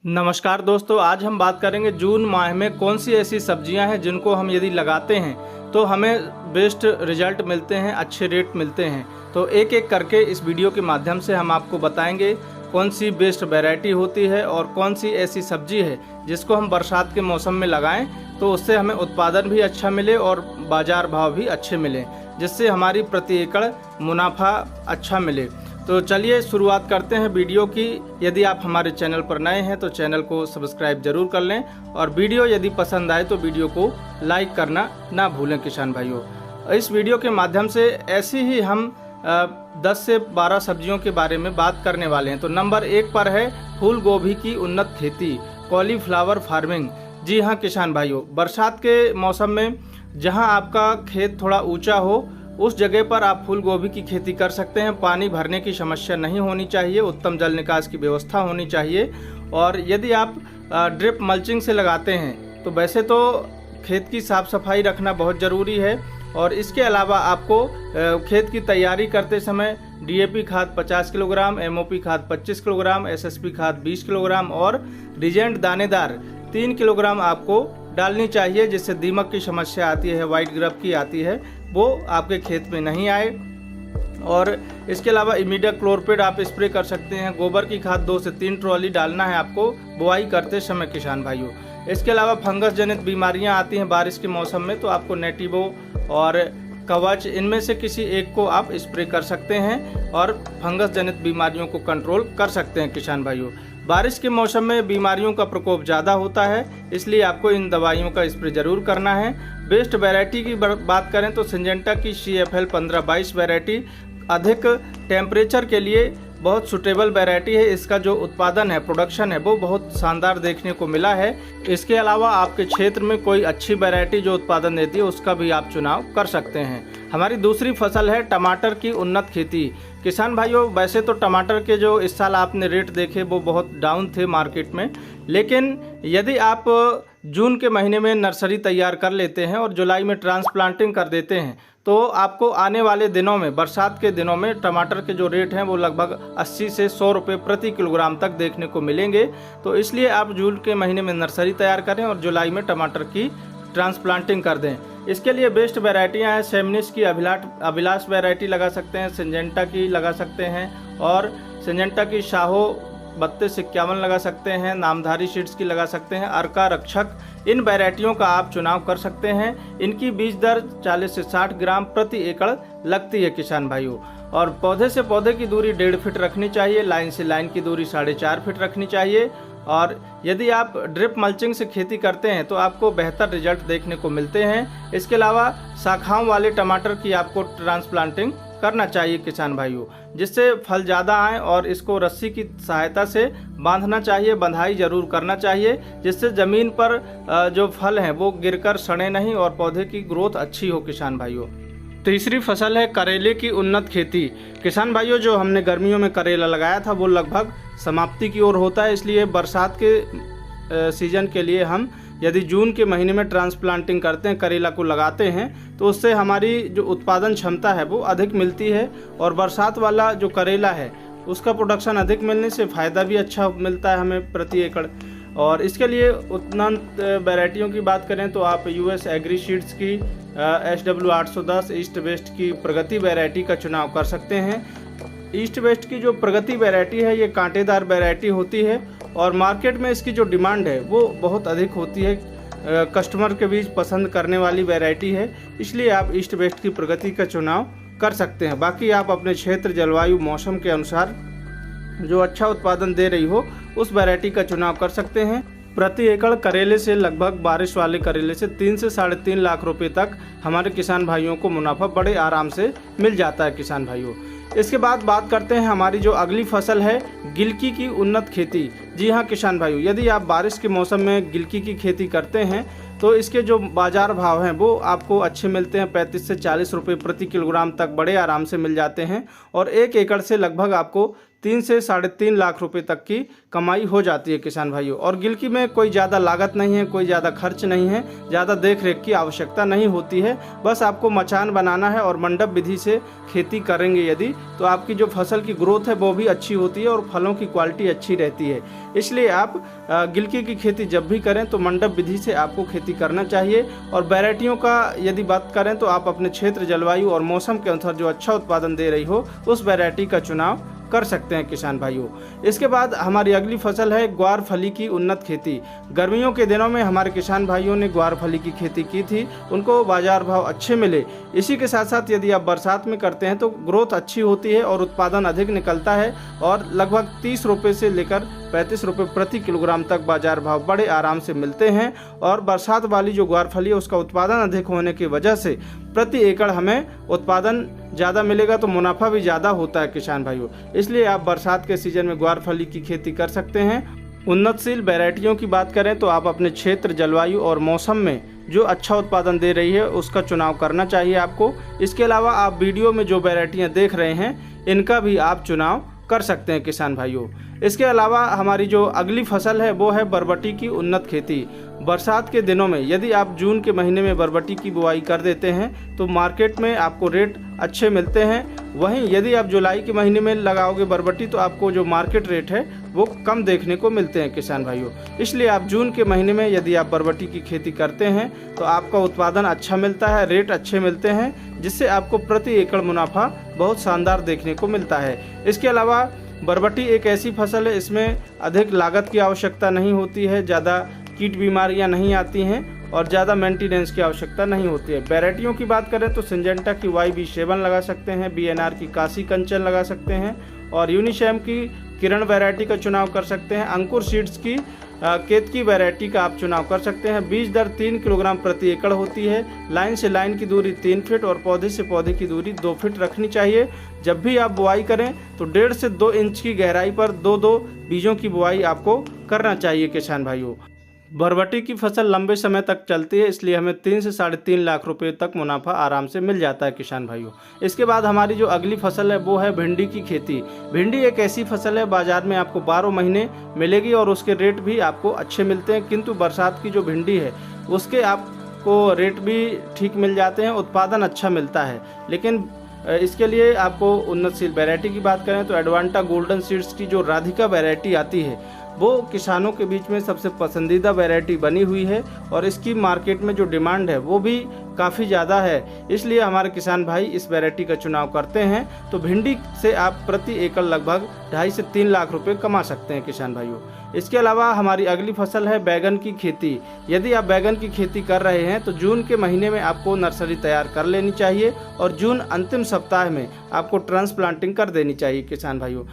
नमस्कार दोस्तों, आज हम बात करेंगे जून माह में कौन सी ऐसी सब्जियां हैं जिनको हम यदि लगाते हैं तो हमें बेस्ट रिजल्ट मिलते हैं, अच्छे रेट मिलते हैं। तो एक एक करके इस वीडियो के माध्यम से हम आपको बताएंगे कौन सी बेस्ट वैरायटी होती है और कौन सी ऐसी सब्जी है जिसको हम बरसात के मौसम में लगाएं तो उससे हमें उत्पादन भी अच्छा मिले और बाजार भाव भी अच्छे मिले, जिससे हमारी प्रति एकड़ मुनाफा अच्छा मिले। तो चलिए शुरुआत करते हैं वीडियो की। यदि आप हमारे चैनल पर नए हैं तो चैनल को सब्सक्राइब जरूर कर लें और वीडियो यदि पसंद आए तो वीडियो को लाइक करना ना भूलें किसान भाइयों। इस वीडियो के माध्यम से ऐसी ही हम 10 से 12 सब्जियों के बारे में बात करने वाले हैं। तो नंबर 1 पर है फूल गोभी की उन्नत खेती, कॉलीफ्लावर फार्मिंग। जी हाँ किसान भाइयों, बरसात के मौसम में जहाँ आपका खेत थोड़ा ऊंचा हो उस जगह पर आप फूल गोभी की खेती कर सकते हैं। पानी भरने की समस्या नहीं होनी चाहिए, उत्तम जल निकास की व्यवस्था होनी चाहिए। और यदि आप ड्रिप मल्चिंग से लगाते हैं तो वैसे तो खेत की साफ सफाई रखना बहुत ज़रूरी है। और इसके अलावा आपको खेत की तैयारी करते समय डीएपी खाद 50 किलोग्राम, एमओपी खाद 25 किलोग्राम, एसएसपी खाद 20 किलोग्राम और रिजेंट दानेदार 3 किलोग्राम आपको डालनी चाहिए, जिससे दीमक की समस्या आती है, वाइट ग्रब की आती है, वो आपके खेत में नहीं आए। और इसके अलावा इमीडिया क्लोरपेड आप स्प्रे कर सकते हैं। गोबर की खाद 2 से 3 ट्रॉली डालना है आपको बुआई करते समय किसान भाइयों। इसके अलावा फंगस जनित बीमारियां आती हैं बारिश के मौसम में, तो आपको नेटिवो और कवच इनमें से किसी एक को आप स्प्रे कर सकते हैं और फंगस जनित बीमारियों को कंट्रोल कर सकते हैं किसान भाइयों। बारिश के मौसम में बीमारियों का प्रकोप ज़्यादा होता है, इसलिए आपको इन दवाइयों का स्प्रे जरूर करना है। बेस्ट वैरायटी की बात करें तो सिंजेंटा की CFL 1522 वैरायटी अधिक टेम्परेचर के लिए बहुत सुटेबल वैरायटी है। इसका जो उत्पादन है, प्रोडक्शन है, वो बहुत शानदार देखने को मिला है। इसके अलावा आपके क्षेत्र में कोई अच्छी वैरायटी जो उत्पादन देती है उसका भी आप चुनाव कर सकते हैं। हमारी दूसरी फसल है टमाटर की उन्नत खेती। किसान भाइयों, वैसे तो टमाटर के जो इस साल आपने रेट देखे वो बहुत डाउन थे मार्केट में, लेकिन यदि आप जून के महीने में नर्सरी तैयार कर लेते हैं और जुलाई में ट्रांसप्लांटिंग कर देते हैं तो आपको आने वाले दिनों में, बरसात के दिनों में टमाटर के जो रेट हैं वो लगभग 80 से 100 रुपये प्रति किलोग्राम तक देखने को मिलेंगे। तो इसलिए आप जून के महीने में नर्सरी तैयार करें और जुलाई में टमाटर की ट्रांसप्लांटिंग कर दें। इसके लिए बेस्ट वैरायटियाँ हैं। सेमिनिस की अभिलाष वैरायटी लगा सकते हैं, सिंजेंटा की लगा सकते हैं और सिंजेंटा की शाहो 3251 लगा सकते हैं, नामधारी सीड्स की लगा सकते हैं, अर्का रक्षक, इन वैरायटियों का आप चुनाव कर सकते हैं। इनकी बीज दर 40 से 60 ग्राम प्रति एकड़ लगती है किसान भाइयों। और पौधे से पौधे की दूरी 1.5 फीट रखनी चाहिए, लाइन से लाइन की दूरी 4.5 फीट रखनी चाहिए। और यदि आप ड्रिप मल्चिंग से खेती करते हैं तो आपको बेहतर रिजल्ट देखने को मिलते हैं। इसके अलावा शाखाओं वाले टमाटर की आपको ट्रांसप्लांटिंग करना चाहिए किसान भाइयों, जिससे फल ज़्यादा आए। और इसको रस्सी की सहायता से बांधना चाहिए, बंधाई जरूर करना चाहिए, जिससे ज़मीन पर जो फल हैं वो गिरकर सड़े नहीं और पौधे की ग्रोथ अच्छी हो किसान भाइयों। तीसरी फसल है करेले की उन्नत खेती। किसान भाइयों, जो हमने गर्मियों में करेला लगाया था वो लगभग समाप्ति की ओर होता है, इसलिए बरसात के सीजन के लिए हम यदि जून के महीने में ट्रांसप्लांटिंग करते हैं, करेला को लगाते हैं, तो उससे हमारी जो उत्पादन क्षमता है वो अधिक मिलती है। और बरसात वाला जो करेला है उसका प्रोडक्शन अधिक मिलने से फ़ायदा भी अच्छा मिलता है हमें प्रति एकड़। और इसके लिए उन्नत वैरायटियों की बात करें तो आप US एग्री सीड्स की SW 810 ईस्ट वेस्ट की प्रगति वैरायटी का चुनाव कर सकते हैं। ईस्ट वेस्ट की जो प्रगति वैरायटी है ये कांटेदार वैरायटी होती है और मार्केट में इसकी जो डिमांड है वो बहुत अधिक होती है, कस्टमर के बीच पसंद करने वाली वैरायटी है, इसलिए आप ईस्ट वेस्ट की प्रगति का चुनाव कर सकते हैं। बाकी आप अपने क्षेत्र, जलवायु, मौसम के अनुसार जो अच्छा उत्पादन दे रही हो उस वैरायटी का चुनाव कर सकते हैं। प्रति एकड़ करेले से लगभग बारिश वाले करेले से 3 से 3.5 लाख रुपए तक हमारे किसान भाइयों को मुनाफा बड़े आराम से मिल जाता है किसान भाइयों। इसके बाद बात करते हैं हमारी जो अगली फसल है गिलकी की उन्नत खेती। जी हाँ किसान भाइयों, यदि आप बारिश के मौसम में गिलकी की खेती करते हैं तो इसके जो बाजार भाव हैं वो आपको अच्छे मिलते हैं। 35 से 40 रुपये प्रति किलोग्राम तक बड़े आराम से मिल जाते हैं और 1 एकड़ से लगभग आपको 3 से 3.5 लाख रुपए तक की कमाई हो जाती है किसान भाइयों। और गिलकी में कोई ज़्यादा लागत नहीं है, कोई ज़्यादा खर्च नहीं है, ज़्यादा देख रेख की आवश्यकता नहीं होती है। बस आपको मचान बनाना है और मंडप विधि से खेती करेंगे यदि, तो आपकी जो फसल की ग्रोथ है वो भी अच्छी होती है और फलों की क्वालिटी अच्छी रहती है। इसलिए आप गिलकी की खेती जब भी करें तो मंडप विधि से आपको खेती करना चाहिए। और वैरायटियों का यदि बात करें तो आप अपने क्षेत्र, जलवायु और मौसम के अनुसार जो अच्छा उत्पादन दे रही हो उस वैरायटी का चुनाव कर सकते हैं किसान भाइयों। इसके बाद हमारी अगली फसल है ग्वार फली की उन्नत खेती। गर्मियों के दिनों में हमारे किसान भाइयों ने ग्वार फली की खेती की थी, उनको बाजार भाव अच्छे मिले। इसी के साथ साथ यदि आप बरसात में करते हैं तो ग्रोथ अच्छी होती है और उत्पादन अधिक निकलता है और लगभग 30 रुपये से लेकर 35 रुपये प्रति किलोग्राम तक बाजार भाव बड़े आराम से मिलते हैं। और बरसात वाली जो ग्वार फली है उसका उत्पादन अधिक होने की वजह से प्रति एकड़ हमें उत्पादन ज़्यादा मिलेगा तो मुनाफा भी ज़्यादा होता है किसान भाइयों। इसलिए आप बरसात के सीजन में ग्वार फली की खेती कर सकते हैं। उन्नतशील वैरायटियों की बात करें तो आप अपने क्षेत्र, जलवायु और मौसम में जो अच्छा उत्पादन दे रही है उसका चुनाव करना चाहिए आपको। इसके अलावा आप वीडियो में जो वैरायटियाँ देख रहे हैं इनका भी आप चुनाव कर सकते हैं किसान भाइयों। इसके अलावा हमारी जो अगली फसल है वो है बरबटी की उन्नत खेती। बरसात के दिनों में यदि आप जून के महीने में बरबटी की बुआई कर देते हैं तो मार्केट में आपको रेट अच्छे मिलते हैं। वहीं यदि आप जुलाई के महीने में लगाओगे बरबटी तो आपको जो मार्केट रेट है वो कम देखने को मिलते हैं किसान भाइयों। इसलिए आप जून के महीने में यदि आप बरबटी की खेती करते हैं तो आपका उत्पादन अच्छा मिलता है, रेट अच्छे मिलते हैं, जिससे आपको प्रति एकड़ मुनाफा बहुत शानदार देखने को मिलता है। इसके अलावा बरबटी एक ऐसी फसल है, इसमें अधिक लागत की आवश्यकता नहीं होती है, ज़्यादा कीट बीमारियां नहीं आती हैं और ज़्यादा मेंटेनेंस की आवश्यकता नहीं होती है। वैरायटियों की बात करें तो सिंजेंटा की YB7 लगा सकते हैं, BNR की काशी कंचन लगा सकते हैं और यूनिशैम की किरण वैरायटी का चुनाव कर सकते हैं। अंकुर सीड्स की केतकी वैरायटी का आप चुनाव कर सकते हैं। बीज दर 3 किलोग्राम प्रति एकड़ होती है। लाइन से लाइन की दूरी 3 फीट और पौधे से पौधे की दूरी 2 फीट रखनी चाहिए। जब भी आप बुआई करें तो 1.5 से 2 इंच की गहराई पर 2-2 बीजों की बुआई आपको करना चाहिए किसान भाइयों। बरबटी की फसल लंबे समय तक चलती है, इसलिए हमें 3 से 3.5 लाख रुपए तक मुनाफा आराम से मिल जाता है किसान भाइयों। इसके बाद हमारी जो अगली फसल है वो है भिंडी की खेती। भिंडी एक ऐसी फसल है बाजार में आपको 12 महीने मिलेगी और उसके रेट भी आपको अच्छे मिलते हैं, किंतु बरसात की जो भिंडी है उसके आपको रेट भी ठीक मिल जाते हैं, उत्पादन अच्छा मिलता है। लेकिन इसके लिए आपको उन्नतशील वैरायटी की बात करें तो एडवांटा गोल्डन सीड्स की जो राधिका वैरायटी आती है वो किसानों के बीच में सबसे पसंदीदा वैरायटी बनी हुई है और इसकी मार्केट में जो डिमांड है वो भी काफ़ी ज़्यादा है। इसलिए हमारे किसान भाई इस वैरायटी का चुनाव करते हैं तो भिंडी से आप प्रति एकड़ लगभग 2.5 से 3 लाख रुपए कमा सकते हैं किसान भाइयों। इसके अलावा हमारी अगली फसल है बैगन की खेती। यदि आप बैगन की खेती कर रहे हैं तो जून के महीने में आपको नर्सरी तैयार कर लेनी चाहिए और जून अंतिम सप्ताह में आपको ट्रांसप्लांटिंग कर देनी चाहिए किसान भाइयों।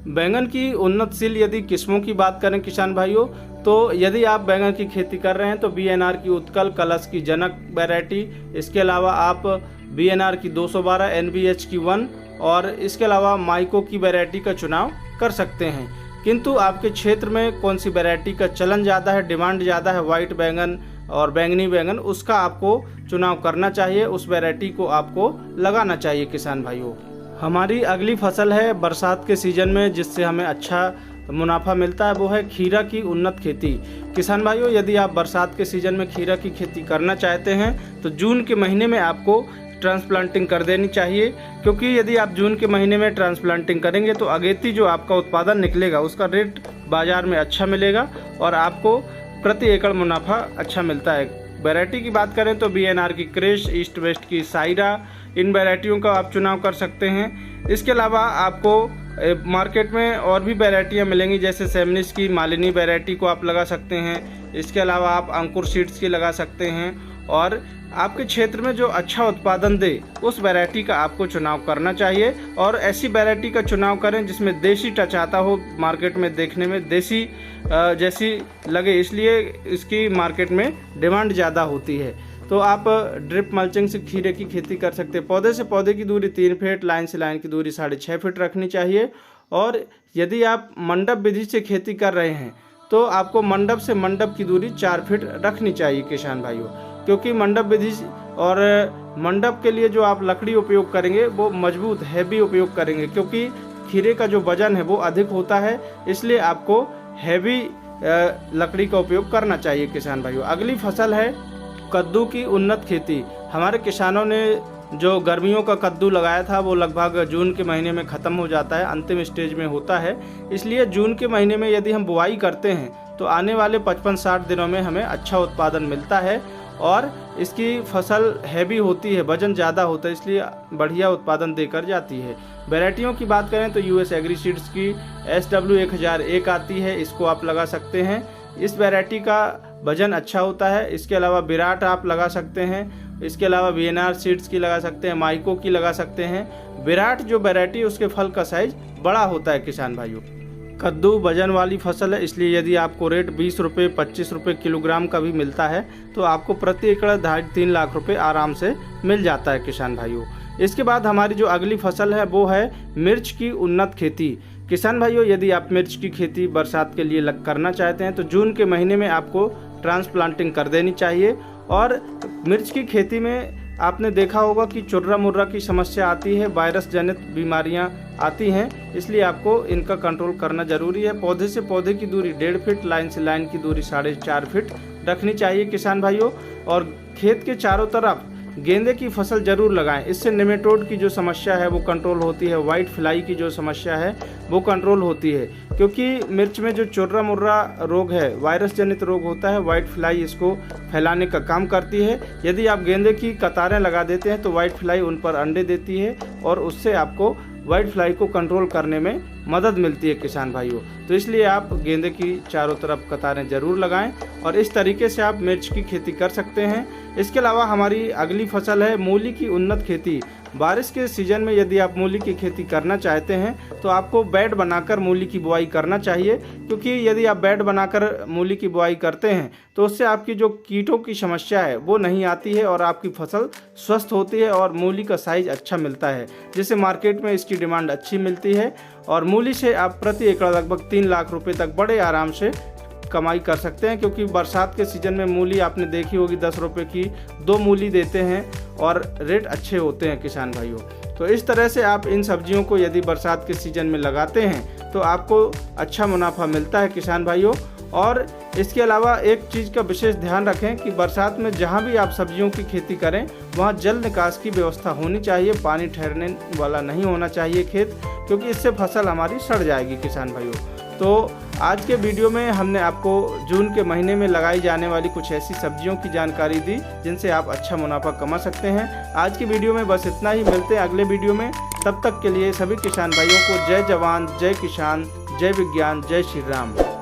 बैंगन की उन्नतशील यदि किस्मों की बात करें किसान भाइयों तो यदि आप बैंगन की खेती कर रहे हैं तो BNR की उत्कल, कलश की जनक वैरायटी, इसके अलावा आप BNR की 212, NBH की 1 और इसके अलावा माइको की वैरायटी का चुनाव कर सकते हैं। किंतु आपके क्षेत्र में कौन सी वैरायटी का चलन ज़्यादा है, डिमांड ज़्यादा है, वाइट बैंगन और बैंगनी बैंगन, उसका आपको चुनाव करना चाहिए, उस वैरायटी को आपको लगाना चाहिए किसान भाइयों। हमारी अगली फसल है बरसात के सीजन में जिससे हमें अच्छा मुनाफा मिलता है, वो है खीरा की उन्नत खेती। किसान भाइयों यदि आप बरसात के सीजन में खीरा की खेती करना चाहते हैं तो जून के महीने में आपको ट्रांसप्लांटिंग कर देनी चाहिए, क्योंकि यदि आप जून के महीने में ट्रांसप्लांटिंग करेंगे तो अगेती जो आपका उत्पादन निकलेगा उसका रेट बाज़ार में अच्छा मिलेगा और आपको प्रति एकड़ मुनाफा अच्छा मिलता है। वैरायटी की बात करें तो BNR की क्रेश, ईस्ट वेस्ट की साइरा, इन वैरायटियों का आप चुनाव कर सकते हैं। इसके अलावा आपको मार्केट में और भी वैरायटियां मिलेंगी, जैसे सेमनिस की मालिनी वैरायटी को आप लगा सकते हैं। इसके अलावा आप अंकुर सीड्स की लगा सकते हैं और आपके क्षेत्र में जो अच्छा उत्पादन दे उस वैरायटी का आपको चुनाव करना चाहिए और ऐसी वैरायटी का चुनाव करें जिसमें देसी टच आता हो, मार्केट में देखने में देसी जैसी लगे, इसलिए इसकी मार्केट में डिमांड ज़्यादा होती है। तो आप ड्रिप मल्चिंग से खीरे की खेती कर सकते हैं। पौधे से पौधे की दूरी 3 फीट, लाइन से लाइन की दूरी 6.5 फीट रखनी चाहिए। और यदि आप मंडप विधि से खेती कर रहे हैं तो आपको मंडप से मंडप की दूरी 4 फीट रखनी चाहिए किसान भाइयों, क्योंकि मंडप विधि और मंडप के लिए जो आप लकड़ी उपयोग करेंगे वो मजबूत हैवी उपयोग करेंगे, क्योंकि खीरे का जो वजन है वो अधिक होता है, इसलिए आपको हैवी लकड़ी का उपयोग करना चाहिए किसान भाइयों। अगली फसल है कद्दू की उन्नत खेती। हमारे किसानों ने जो गर्मियों का कद्दू लगाया था वो लगभग जून के महीने में ख़त्म हो जाता है, अंतिम स्टेज में होता है। इसलिए जून के महीने में यदि हम बुआई करते हैं तो आने वाले 55-60 दिनों में हमें अच्छा उत्पादन मिलता है और इसकी फसल हैवी होती है, वजन ज़्यादा होता है, इसलिए बढ़िया उत्पादन देकर जाती है। वैरायटियों की बात करें तो यूएस एग्री सीड्स की SW1001 आती है, इसको आप लगा सकते हैं। इस वैरायटी का वजन अच्छा होता है। इसके अलावा विराट आप लगा सकते हैं, इसके अलावा VNR सीड्स की लगा सकते हैं, माइको की लगा सकते हैं। विराट जो वैरायटी है उसके फल का साइज बड़ा होता है किसान भाइयों। कद्दू वजन वाली फसल है, इसलिए यदि आपको रेट 20 रुपये 25 रुपये किलोग्राम का भी मिलता है तो आपको प्रति एकड़ 2.5-3 लाख रुपए आराम से मिल जाता है किसान भाइयों। इसके बाद हमारी जो अगली फसल है वो है मिर्च की उन्नत खेती। किसान भाइयों, यदि आप मिर्च की खेती बरसात के लिए करना चाहते हैं तो जून के महीने में आपको ट्रांसप्लांटिंग कर देनी चाहिए। और मिर्च की खेती में आपने देखा होगा कि चुर्रा मुर्रा की समस्या आती है, वायरस जनित बीमारियां आती हैं, इसलिए आपको इनका कंट्रोल करना जरूरी है। पौधे से पौधे की दूरी 1.5 फीट, लाइन से लाइन की दूरी 4.5 फीट रखनी चाहिए किसान भाइयों। और खेत के चारों तरफ गेंदे की फसल जरूर लगाएं, इससे नेमेटोड की जो समस्या है वो कंट्रोल होती है, वाइट फ्लाई की जो समस्या है वो कंट्रोल होती है। क्योंकि मिर्च में जो चुर्रा मुर्रा रोग है, वायरस जनित रोग होता है, वाइट फ्लाई इसको फैलाने का काम करती है। यदि आप गेंदे की कतारें लगा देते हैं तो वाइट फ्लाई उन पर अंडे देती है और उससे आपको वाइट फ्लाई को कंट्रोल करने में मदद मिलती है किसान भाइयों। तो इसलिए आप गेंदे की चारों तरफ कतारें जरूर लगाएं और इस तरीके से आप मिर्च की खेती कर सकते हैं। इसके अलावा हमारी अगली फसल है मूली की उन्नत खेती। बारिश के सीजन में यदि आप मूली की खेती करना चाहते हैं तो आपको बेड बनाकर मूली की बुआई करना चाहिए, क्योंकि यदि आप बेड बनाकर मूली की बुआई करते हैं तो उससे आपकी जो कीटों की समस्या है वो नहीं आती है और आपकी फसल स्वस्थ होती है और मूली का साइज अच्छा मिलता है, जिससे मार्केट में इसकी डिमांड अच्छी मिलती है। और मूली से आप प्रति एकड़ लगभग 3 लाख रुपए तक बड़े आराम से कमाई कर सकते हैं, क्योंकि बरसात के सीजन में मूली आपने देखी होगी 10 रुपये की 2 मूली देते हैं और रेट अच्छे होते हैं किसान भाइयों। तो इस तरह से आप इन सब्जियों को यदि बरसात के सीजन में लगाते हैं तो आपको अच्छा मुनाफा मिलता है किसान भाइयों। और इसके अलावा एक चीज़ का विशेष ध्यान रखें कि बरसात में जहाँ भी आप सब्जियों की खेती करें वहाँ जल निकास की व्यवस्था होनी चाहिए, पानी ठहरने वाला नहीं होना चाहिए खेत, क्योंकि इससे फसल हमारी सड़ जाएगी किसान भाइयों। तो आज के वीडियो में हमने आपको जून के महीने में लगाई जाने वाली कुछ ऐसी सब्जियों की जानकारी दी जिनसे आप अच्छा मुनाफा कमा सकते हैं। आज की वीडियो में बस इतना ही, मिलते हैं अगले वीडियो में। तब तक के लिए सभी किसान भाइयों को जय जवान, जय किसान, जय विज्ञान, जय श्री राम।